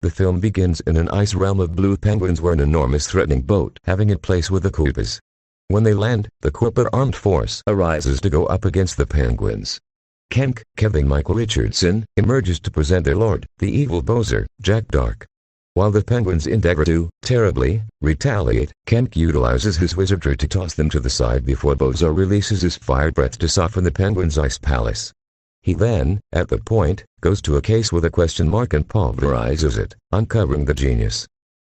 The film begins in an ice realm of blue penguins where an enormous threatening boat having in place with the Koopas. When they land, the Koopa armed force arises to go up against the penguins. Kemk, Kevin Michael Richardson, emerges to present their lord, the evil Bowser, Jack Dark. While the penguins endeavor to, terribly, retaliate, Kemk utilizes his wizardry to toss them to the side before Bowser releases his fire breath to soften the penguins' ice palace. He then, at that point, goes to a case with a question mark and pulverizes it, uncovering the genius.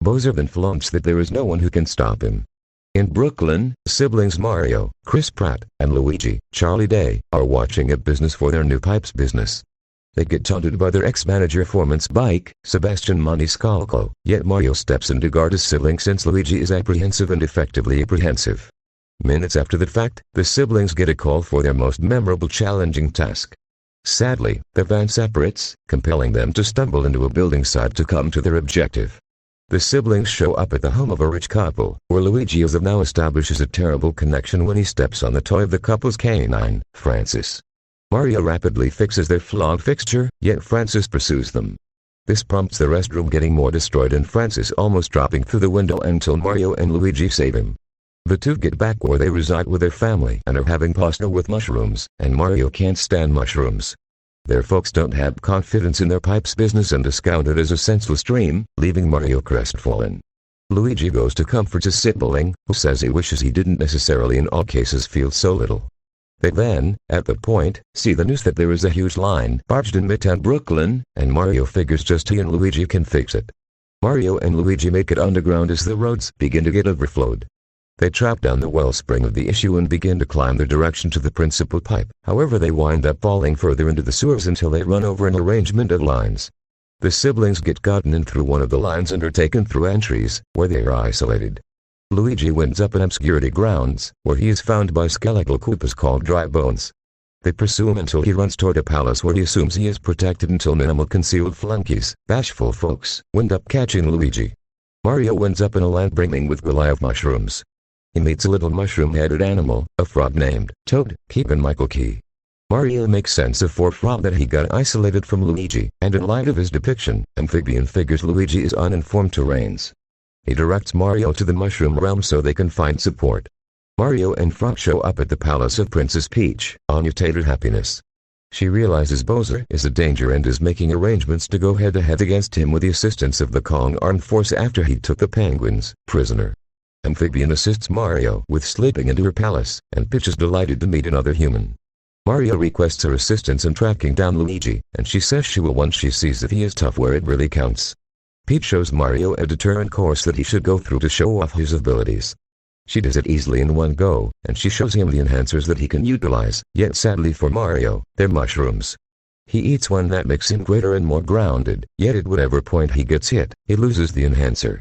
Bowser then flaunts that there is no one who can stop him. In Brooklyn, siblings Mario, Chris Pratt, and Luigi, Charlie Day, are watching a business for their new pipes business. They get taunted by their ex-manager Foreman's bike, Sebastian Maniscalco, yet Mario steps in to guard his sibling since Luigi is apprehensive and effectively apprehensive. Minutes after the fact, the siblings get a call for their most memorable challenging task. Sadly, their van separates, compelling them to stumble into a building site to come to their objective. The siblings show up at the home of a rich couple, where Luigi as of now establishes a terrible connection when he steps on the toy of the couple's canine, Francis. Mario rapidly fixes their flawed fixture, yet Francis pursues them. This prompts the restroom getting more destroyed and Francis almost dropping through the window until Mario and Luigi save him. The two get back where they reside with their family and are having pasta with mushrooms, and Mario can't stand mushrooms. Their folks don't have confidence in their pipes business and discount it as a senseless dream, leaving Mario crestfallen. Luigi goes to comfort his sibling, who says he wishes he didn't necessarily in all cases feel so little. They then, at the point, see the news that there is a huge line barged in Midtown Brooklyn, and Mario figures just he and Luigi can fix it. Mario and Luigi make it underground as the roads begin to get overflowed. They trap down the wellspring of the issue and begin to climb their direction to the principal pipe. However, they wind up falling further into the sewers until they run over an arrangement of lines. The siblings get gotten in through one of the lines and are taken through entries, where they are isolated. Luigi winds up in obscurity grounds, where he is found by skeletal Koopas called Dry Bones. They pursue him until he runs toward a palace where he assumes he is protected until minimal concealed flunkies, bashful folks, wind up catching Luigi. Mario winds up in a land brimming with Goliath mushrooms. He meets a little mushroom-headed animal, a frog named Toad, Keepin' Michael Key. Mario makes sense of for frog that he got isolated from Luigi, and in light of his depiction, Amphibian figures Luigi is uninformed terrains. He directs Mario to the mushroom realm so they can find support. Mario and Frog show up at the palace of Princess Peach, unmutated happiness. She realizes Bowser is a danger and is making arrangements to go head-to-head against him with the assistance of the Kong armed force after he took the penguins prisoner. Amphibian assists Mario with slipping into her palace, and Peach is delighted to meet another human. Mario requests her assistance in tracking down Luigi, and she says she will once she sees that he is tough where it really counts. Peach shows Mario a deterrent course that he should go through to show off his abilities. She does it easily in one go, and she shows him the enhancers that he can utilize, yet sadly for Mario, they're mushrooms. He eats one that makes him greater and more grounded, yet at whatever point he gets hit, he loses the enhancer.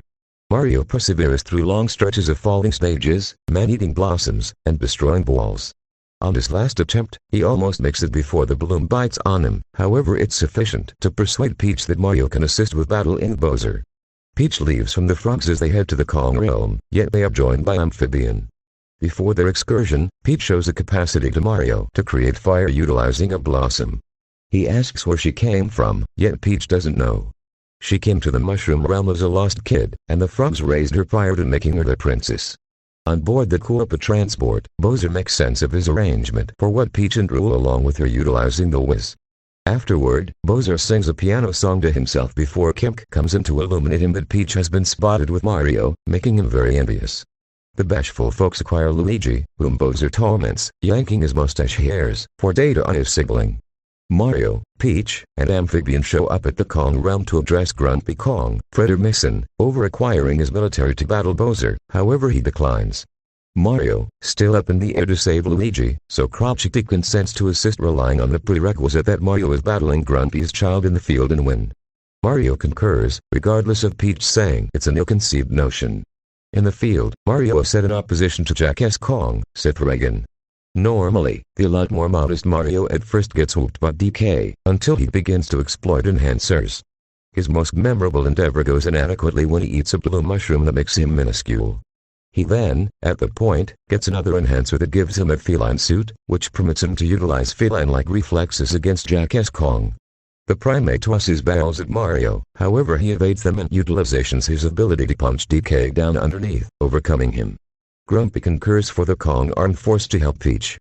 Mario perseveres through long stretches of falling stages, man-eating blossoms, and destroying walls. On his last attempt, he almost makes it before the balloon bites on him, however it's sufficient to persuade Peach that Mario can assist with battling Bowser. Peach leaves from the frogs as they head to the Kong realm, yet they are joined by Amphibian. Before their excursion, Peach shows a capacity to Mario to create fire utilizing a blossom. He asks where she came from, yet Peach doesn't know. She came to the mushroom realm as a lost kid, and the frogs raised her prior to making her their princess. On board the Koopa transport, Bowser makes sense of his arrangement for what Peach and Drew along with her utilizing the whiz. Afterward, Bowser sings a piano song to himself before Kemk comes in to illuminate him that Peach has been spotted with Mario, making him very envious. The bashful folks acquire Luigi, whom Bowser torments, yanking his mustache hairs for data on his sibling. Mario, Peach, and Amphibian show up at the Kong realm to address Grumpy Kong, Fredder Mason, over acquiring his military to battle Bowser, however he declines. Mario, still up in the air to save Luigi, so Crotchety consents to assist relying on the prerequisite that Mario is battling Grumpy's child in the field and win. Mario concurs, regardless of Peach saying it's an ill-conceived notion. In the field, Mario is set in opposition to Jackass Kong, Sith Regan. Normally, the lot more modest Mario at first gets whooped by DK, until he begins to exploit enhancers. His most memorable endeavor goes inadequately when he eats a blue mushroom that makes him minuscule. He then, at the point, gets another enhancer that gives him a feline suit, which permits him to utilize feline-like reflexes against Jackass Kong. The primate tosses barrels at Mario, however he evades them and utilizes his ability to punch DK down underneath, overcoming him. Grumpy concurs for the Kong Armed Force to help Peach.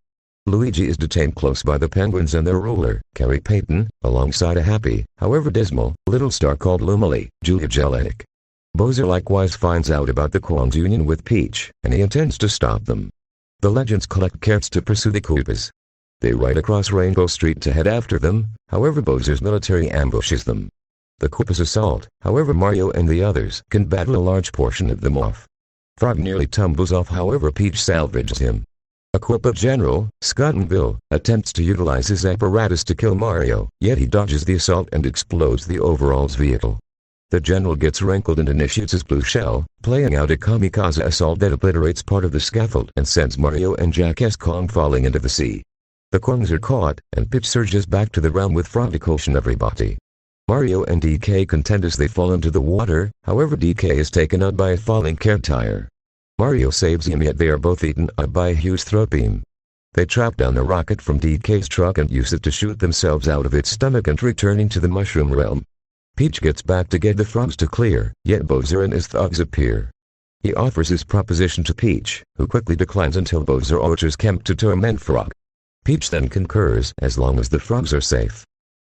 Luigi is detained close by the penguins and their ruler, Carrie Payton, alongside a happy, however dismal, little star called Lumily, Julia Jellic. Bowser likewise finds out about the Kong's union with Peach, and he intends to stop them. The Legends collect carrots to pursue the Koopas. They ride across Rainbow Street to head after them, however Bowser's military ambushes them. The Koopas assault, however Mario and the others can battle a large portion of them off. Frog nearly tumbles off, however Peach salvages him. A Koopa general, Scottenville, attempts to utilize his apparatus to kill Mario, yet he dodges the assault and explodes the Overall's vehicle. The general gets rankled and initiates his blue shell, playing out a kamikaze assault that obliterates part of the scaffold and sends Mario and Jackass Kong falling into the sea. The Kongs are caught, and Peach surges back to the realm with Frog to caution everybody. Mario and DK contend as they fall into the water, however DK is taken out by a falling car tire. Mario saves him, yet they are both eaten up by a huge throat beam. They trap down a rocket from DK's truck and use it to shoot themselves out of its stomach and returning to the Mushroom Realm. Peach gets back to get the frogs to clear, yet Bowser and his thugs appear. He offers his proposition to Peach, who quickly declines until Bowser orders Kemp to torment Frog. Peach then concurs as long as the frogs are safe.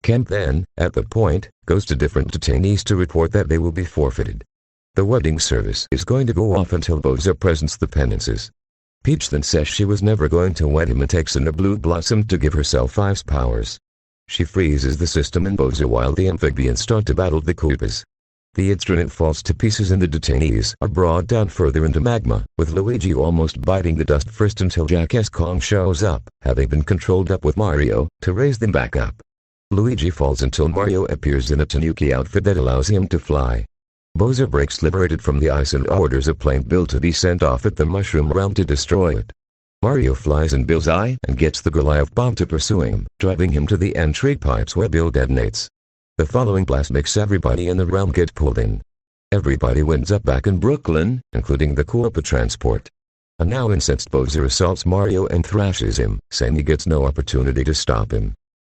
Kemp then, at the point, goes to different detainees to report that they will be forfeited. The wedding service is going to go off until Bowser presents the penances. Peach then says she was never going to wed him and takes in a blue blossom to give herself 5 powers. She freezes the system and Bowser while the amphibians start to battle the Koopas. The instrument falls to pieces and the detainees are brought down further into magma, with Luigi almost biting the dust first until Jackass Kong shows up, having been controlled up with Mario, to raise them back up. Luigi falls until Mario appears in a Tanuki outfit that allows him to fly. Bowser breaks liberated from the ice and orders a plane built to be sent off at the Mushroom Realm to destroy it. Mario flies in Bill's eye and gets the Goliath bomb to pursue him, driving him to the entry pipes where Bill detonates. The following blast makes everybody in the realm get pulled in. Everybody winds up back in Brooklyn, including the Koopa transport. A now incensed Bowser assaults Mario and thrashes him, saying he gets no opportunity to stop him.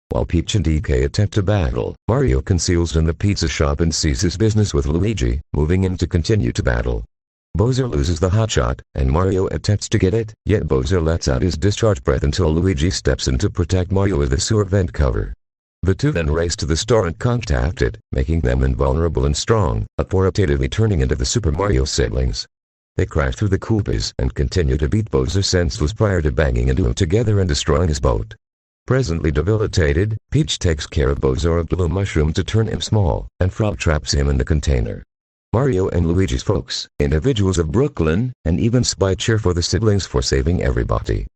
While Peach and DK attempt to battle, Mario conceals in the pizza shop and seizes business with Luigi, moving in to continue to battle. Bowser loses the hotshot, and Mario attempts to get it, yet Bowser lets out his discharge breath until Luigi steps in to protect Mario with a sewer vent cover. The two then race to the store and contact it, making them invulnerable and strong, authoritatively turning into the Super Mario siblings. They crash through the Koopas and continue to beat Bowser senseless prior to banging into him together and destroying his boat. Presently debilitated, Peach takes care of Bowser of Blue Mushroom to turn him small, and Frog traps him in the container. Mario and Luigi's folks, individuals of Brooklyn, and even Spy cheer for the siblings for saving everybody.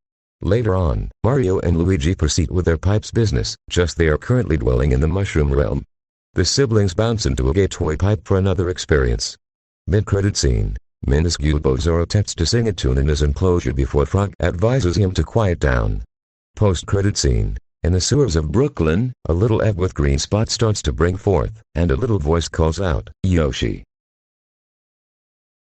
Later on, Mario and Luigi proceed with their pipes business, just they are currently dwelling in the Mushroom Realm. The siblings bounce into a gateway pipe for another experience. Mid-credit scene, minuscule Bowser attempts to sing a tune in his enclosure before Frog advises him to quiet down. Post-credit scene, in the sewers of Brooklyn, a little egg with green spots starts to bring forth, and a little voice calls out, "Yoshi."